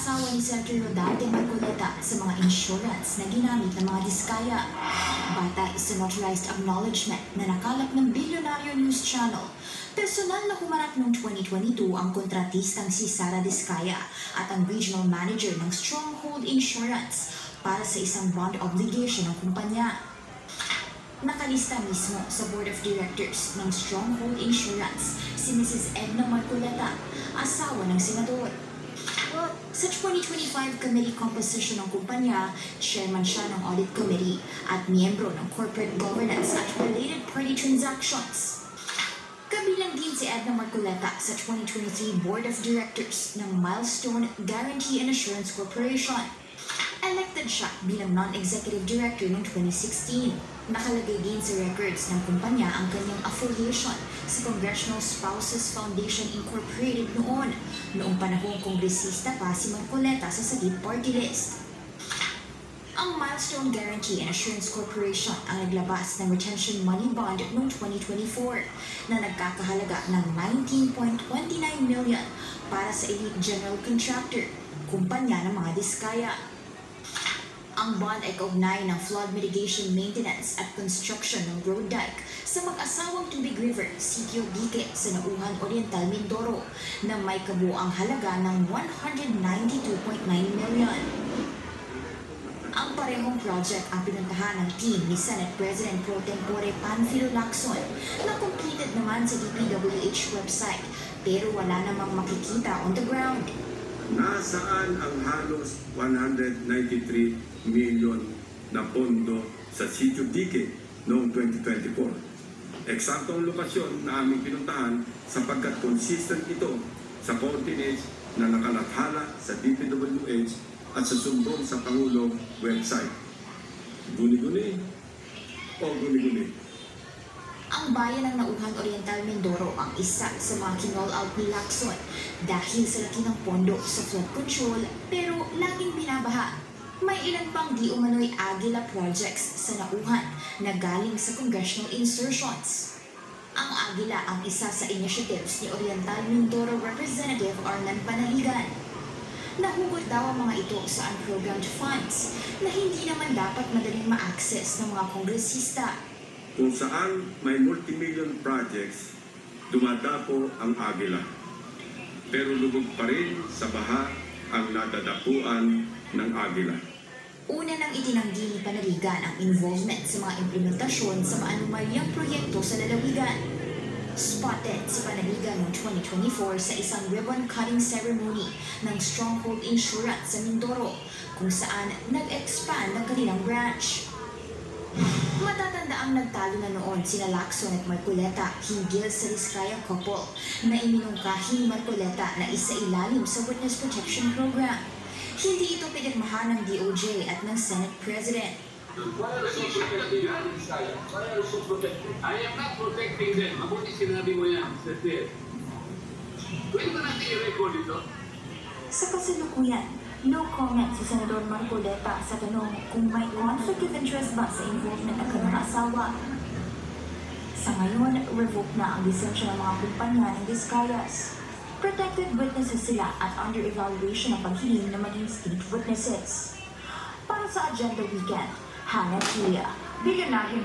asawa ni Senator Rodarte Marcoleta sa mga insurance na ginamit ng mga diskaya. Batay sa notarized acknowledgement na nakalap ng Bilyonaryo News Channel, personal na humarap noong 2022 ang kontratistang si Sara Diskaya at ang regional manager ng Stronghold Insurance para sa isang bond obligation ng kumpanya. Nakalista mismo sa Board of Directors ng Stronghold Insurance si Mrs. Edna Marcoleta, asawa ng senador. Sa 2025 committee composition ng kumpanya, chairman siya ng audit committee at miyembro ng corporate governance at related party transactions. Kabilang din si Edna Marcoleta sa 2023 Board of Directors ng Milestone Guarantee and Assurance Corporation. Elected siya bilang non-executive director noong 2016. Nakalagay din sa records ng kumpanya ang kanyang affiliation sa Congressional Spouses Foundation Incorporated noong panahong kongresista pa si Marcoleta sa Sagip Party List. Ang Milestone Guarantee and Assurance Corporation ang naglabas ng retention money bond noong 2024 na nagkakahalaga ng 19.29 million para sa elite general contractor, kumpanya ng mga diskaya. Ang bond ay kaugnay ng flood mitigation maintenance at construction ng road dike sa mag-asawang Tubig River, Sitio Dique sa Nauhan Oriental, Mindoro na may kabuang halaga ng 192.9 million. Ang parehong project ang pinuntahan ng team ni Senate President Pro Tempore Panfilo Lacson na completed naman sa DPWH website pero wala namang makikita on the ground. Nasaan ang halos 193 million na pondo sa Sitio Dique noong 2024? Eksaktong lokasyon na aming pinuntahan sapagkat consistent ito sa coordinates na nakalathala sa DPWH at sa sumbong sa Pangulong website. Guni-guni o guni-guni? Ang bayan ng Nauhan Oriental, Mindoro ang isa sa mga kinall out ni Lacson dahil sa laki ng pondo sa flood control pero laging binabaha. May ilan pang di umano'y Agila projects sa Nauhan na galing sa congressional insertions. Ang Agila ang isa sa initiatives ni Oriental Mindoro Representative Arnan Panaligan. Nahugot daw ang mga ito sa unprogrammed funds na hindi naman dapat madaling ma-access ng mga kongresista. Kung saan may multimillion projects, dumadapo ang Agila. Pero lubog pa rin sa baha ang nadadapuan ng Agila. Una nang itinanggi ni Panaligan ang involvement sa mga implementasyon sa maanumalyang proyekto sa lalawigan. Spotted si Panaligan noong 2024 sa isang ribbon-cutting ceremony ng Stronghold Insurance sa Mindoro, kung saan nag-expand ang kanilang branch. Matatanda ang nagtalo na noon sina Lacson at Marcoleta hinggil sa Diskaya couple na iminungkahi ni Marcoleta na isa-ilalim sa Witness Protection Program. Hindi ito pinirmahan ng DOJ at ng Senate President. I am not protecting them. Mabuti sinabi mo yan, Mr. Chair. Pwede ba natin i-record ito? Sa kasalukuyan, no comment si Senador Marcoleta sa tanong kung may conflict of interest ba sa involvement ng kanyang asawa. Sa ngayon, revoke na ang lisensya ng mga kumpanya ng Diskayas. Protected witnesses sila at under evaluation ang paghiling na maging state witnesses. Para sa Agenda Weekend, Hannah Kia, Bilyonaryo